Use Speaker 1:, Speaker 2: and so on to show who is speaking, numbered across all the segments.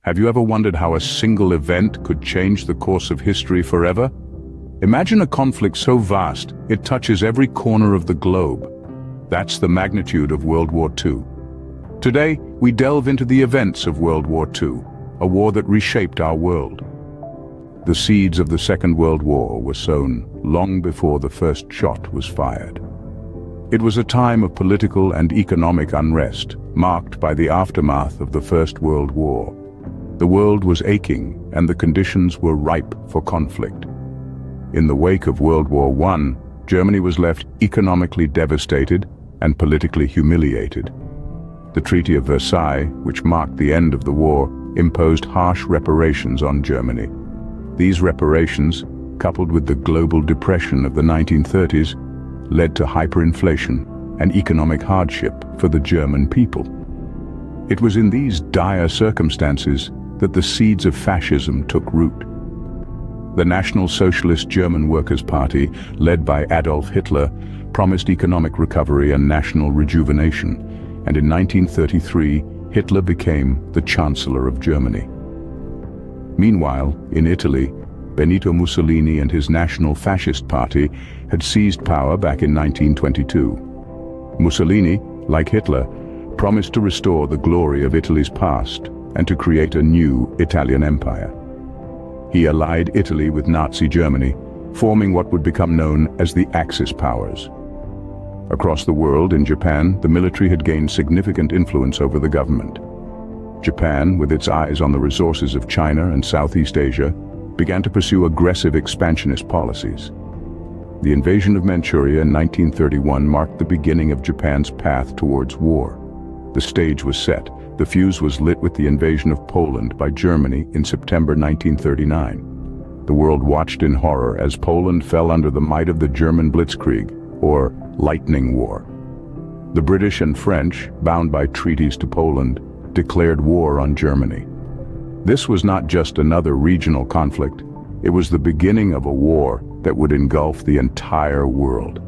Speaker 1: Have you ever wondered how a single event could change the course of history forever? Imagine a conflict so vast, it touches every corner of the globe. That's the magnitude of World War II. Today, we delve into the events of World War II, a war that reshaped our world. The seeds of the Second World War were sown long before the first shot was fired. It was a time of political and economic unrest, marked by the aftermath of the First World War. The world was aching, and the conditions were ripe for conflict. In the wake of World War I, Germany was left economically devastated and politically humiliated. The Treaty of Versailles, which marked the end of the war, imposed harsh reparations on Germany. These reparations, coupled with the global depression of the 1930s, led to hyperinflation and economic hardship for the German people. It was in these dire circumstances that the seeds of fascism took root. The National Socialist German Workers' Party, led by Adolf Hitler, promised economic recovery and national rejuvenation, and in 1933, Hitler became the Chancellor of Germany. Meanwhile, in Italy, Benito Mussolini and his National Fascist Party had seized power back in 1922. Mussolini, like Hitler, promised to restore the glory of Italy's past and to create a new Italian empire. He allied Italy with Nazi Germany, forming what would become known as the Axis powers. Across the world, in Japan, the military had gained significant influence over the government. Japan, with its eyes on the resources of China and Southeast Asia, began to pursue aggressive expansionist policies. The invasion of Manchuria in 1931 marked the beginning of Japan's path towards war. The stage was set. The fuse was lit with the invasion of Poland by Germany in September 1939. The world watched in horror as Poland fell under the might of the German Blitzkrieg, or Lightning War. The British and French, bound by treaties to Poland, declared war on Germany. This was not just another regional conflict, it was the beginning of a war that would engulf the entire world.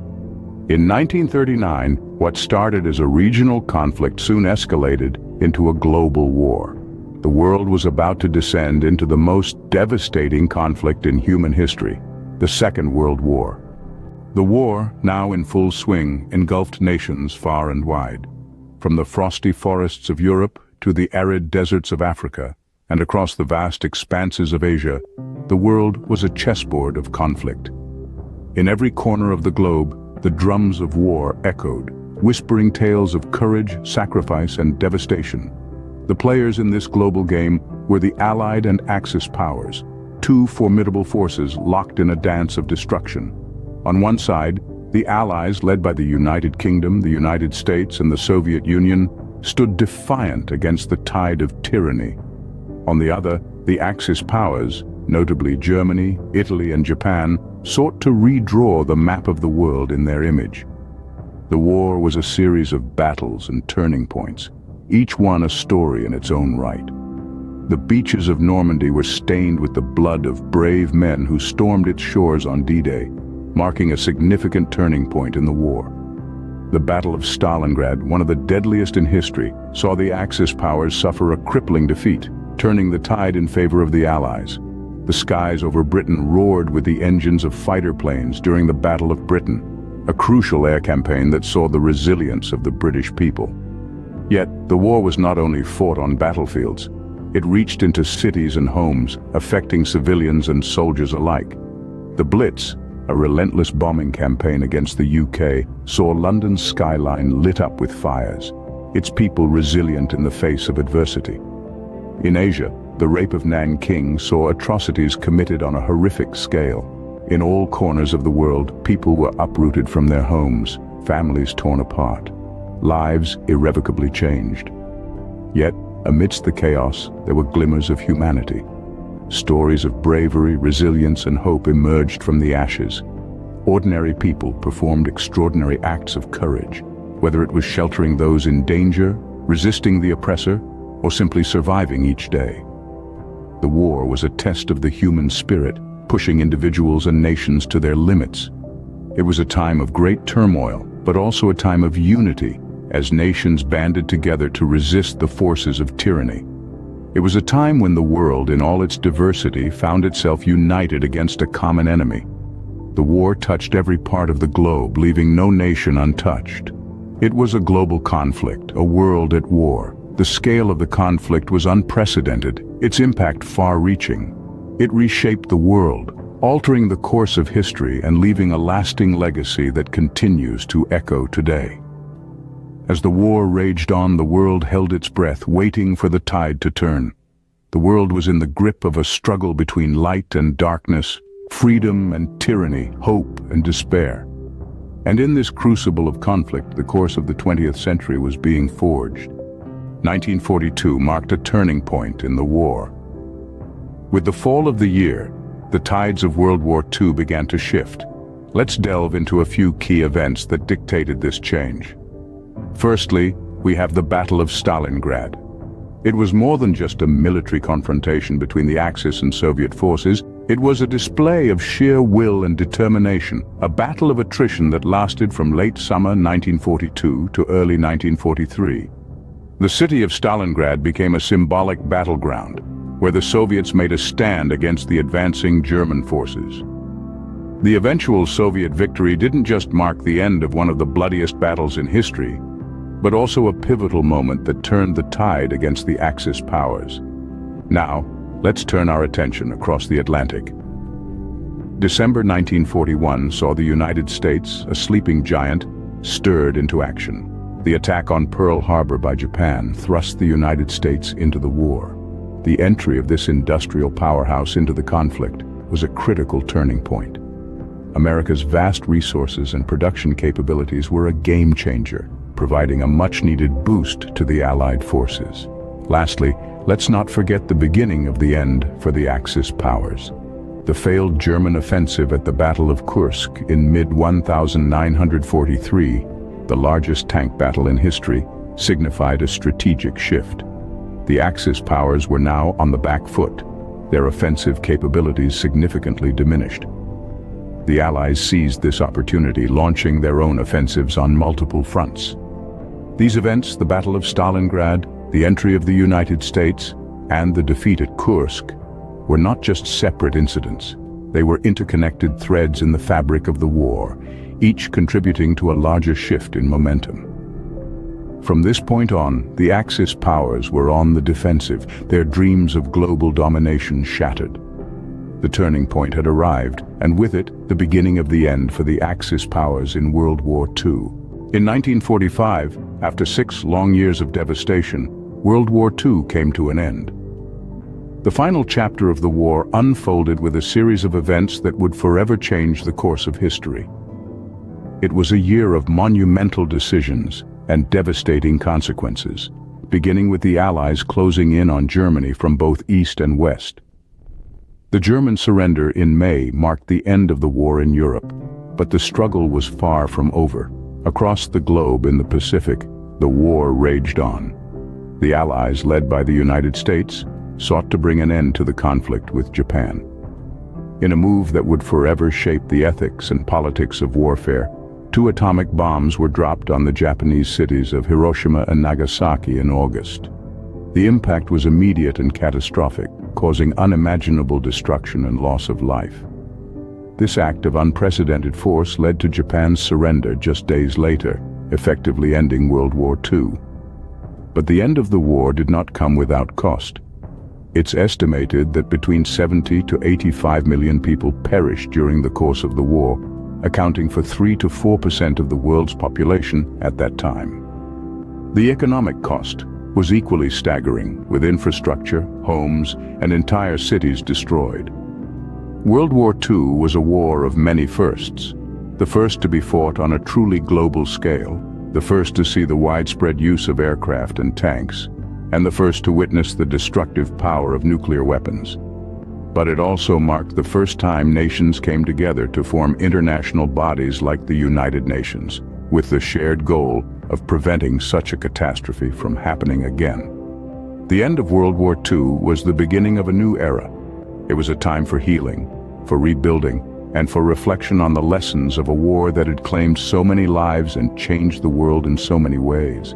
Speaker 1: In 1939, what started as a regional conflict soon escalated into a global war. The world was about to descend into the most devastating conflict in human history, the Second World War. The war, now in full swing, engulfed nations far and wide. From the frosty forests of Europe to the arid deserts of Africa, and across the vast expanses of Asia, the world was a chessboard of conflict. In every corner of the globe, the drums of war echoed, whispering tales of courage, sacrifice, and devastation. The players in this global game were the Allied and Axis powers, two formidable forces locked in a dance of destruction. On one side, the Allies, led by the United Kingdom, the United States, and the Soviet Union, stood defiant against the tide of tyranny. On the other, the Axis powers, notably Germany, Italy, and Japan, sought to redraw the map of the world in their image. The war was a series of battles and turning points, each one a story in its own right. The beaches of Normandy were stained with the blood of brave men who stormed its shores on D-Day, marking a significant turning point in the war. The Battle of Stalingrad, one of the deadliest in history, saw the Axis powers suffer a crippling defeat, turning the tide in favor of the Allies. The skies over Britain roared with the engines of fighter planes during the Battle of Britain, a crucial air campaign that saw the resilience of the British people. Yet, the war was not only fought on battlefields, it reached into cities and homes, affecting civilians and soldiers alike. The Blitz, a relentless bombing campaign against the UK, saw London's skyline lit up with fires, its people resilient in the face of adversity. In Asia, the rape of Nanking saw atrocities committed on a horrific scale. In all corners of the world, people were uprooted from their homes, families torn apart, lives irrevocably changed. Yet, amidst the chaos, there were glimmers of humanity. Stories of bravery, resilience, and hope emerged from the ashes. Ordinary people performed extraordinary acts of courage, whether it was sheltering those in danger, resisting the oppressor, or simply surviving each day. The war was a test of the human spirit, pushing individuals and nations to their limits. It was a time of great turmoil, but also a time of unity, as nations banded together to resist the forces of tyranny. It was a time when the world, in all its diversity, found itself united against a common enemy. The war touched every part of the globe, leaving no nation untouched. It was a global conflict, a world at war. The scale of the conflict was unprecedented, its impact far-reaching. It reshaped the world, altering the course of history and leaving a lasting legacy that continues to echo today. As the war raged on, the world held its breath, waiting for the tide to turn. The world was in the grip of a struggle between light and darkness, freedom and tyranny, hope and despair. And in this crucible of conflict, the course of the 20th century was being forged. 1942 marked a turning point in the war. With the fall of the year, the tides of World War II began to shift. Let's delve into a few key events that dictated this change. Firstly, we have the Battle of Stalingrad. It was more than just a military confrontation between the Axis and Soviet forces. It was a display of sheer will and determination, a battle of attrition that lasted from late summer 1942 to early 1943. The city of Stalingrad became a symbolic battleground, where the Soviets made a stand against the advancing German forces. The eventual Soviet victory didn't just mark the end of one of the bloodiest battles in history, but also a pivotal moment that turned the tide against the Axis powers. Now, let's turn our attention across the Atlantic. December 1941 saw the United States, a sleeping giant, stirred into action. The attack on Pearl Harbor by Japan thrust the United States into the war. The entry of this industrial powerhouse into the conflict was a critical turning point. America's vast resources and production capabilities were a game changer, providing a much-needed boost to the Allied forces. Lastly, let's not forget the beginning of the end for the Axis powers. The failed German offensive at the Battle of Kursk in mid-1943, the largest tank battle in history, signified a strategic shift. The Axis powers were now on the back foot, their offensive capabilities significantly diminished. The Allies seized this opportunity, launching their own offensives on multiple fronts. These events, the Battle of Stalingrad, the entry of the United States, and the defeat at Kursk, were not just separate incidents. They were interconnected threads in the fabric of the war, each contributing to a larger shift in momentum. From this point on, the Axis powers were on the defensive, their dreams of global domination shattered. The turning point had arrived, and with it, the beginning of the end for the Axis powers in World War II. In 1945, after 6 long years of devastation, World War II came to an end. The final chapter of the war unfolded with a series of events that would forever change the course of history. It was a year of monumental decisions and devastating consequences, beginning with the Allies closing in on Germany from both east and west. The German surrender in May marked the end of the war in Europe, but the struggle was far from over. Across the globe in the Pacific, the war raged on. The Allies, led by the United States, sought to bring an end to the conflict with Japan. In a move that would forever shape the ethics and politics of warfare, 2 atomic bombs were dropped on the Japanese cities of Hiroshima and Nagasaki in August. The impact was immediate and catastrophic, causing unimaginable destruction and loss of life. This act of unprecedented force led to Japan's surrender just days later, effectively ending World War II. But the end of the war did not come without cost. It's estimated that between 70 to 85 million people perished during the course of the war, accounting for 3 to 4% of the world's population at that time. The economic cost was equally staggering, with infrastructure, homes, and entire cities destroyed. World War II was a war of many firsts. The first to be fought on a truly global scale, the first to see the widespread use of aircraft and tanks, and the first to witness the destructive power of nuclear weapons. But it also marked the first time nations came together to form international bodies like the United Nations, with the shared goal of preventing such a catastrophe from happening again. The end of World War II was the beginning of a new era. It was a time for healing, for rebuilding, and for reflection on the lessons of a war that had claimed so many lives and changed the world in so many ways.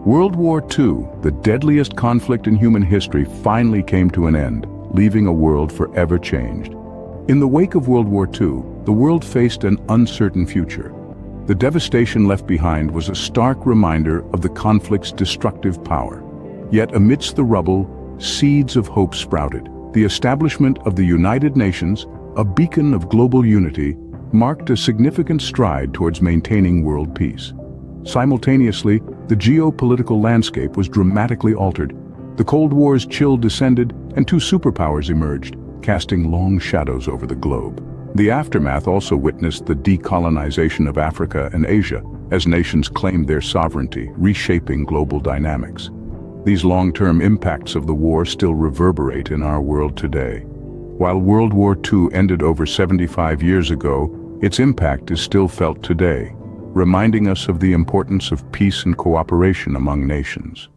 Speaker 1: World War II, the deadliest conflict in human history, finally came to an end, leaving a world forever changed. In the wake of World War II, the world faced an uncertain future. The devastation left behind was a stark reminder of the conflict's destructive power. Yet amidst the rubble, seeds of hope sprouted. The establishment of the United Nations, a beacon of global unity, marked a significant stride towards maintaining world peace. Simultaneously, the geopolitical landscape was dramatically altered. The Cold War's chill descended, and two superpowers emerged, casting long shadows over the globe. The aftermath also witnessed the decolonization of Africa and Asia, as nations claimed their sovereignty, reshaping global dynamics. These long-term impacts of the war still reverberate in our world today. While World War II ended over 75 years ago, its impact is still felt today, reminding us of the importance of peace and cooperation among nations.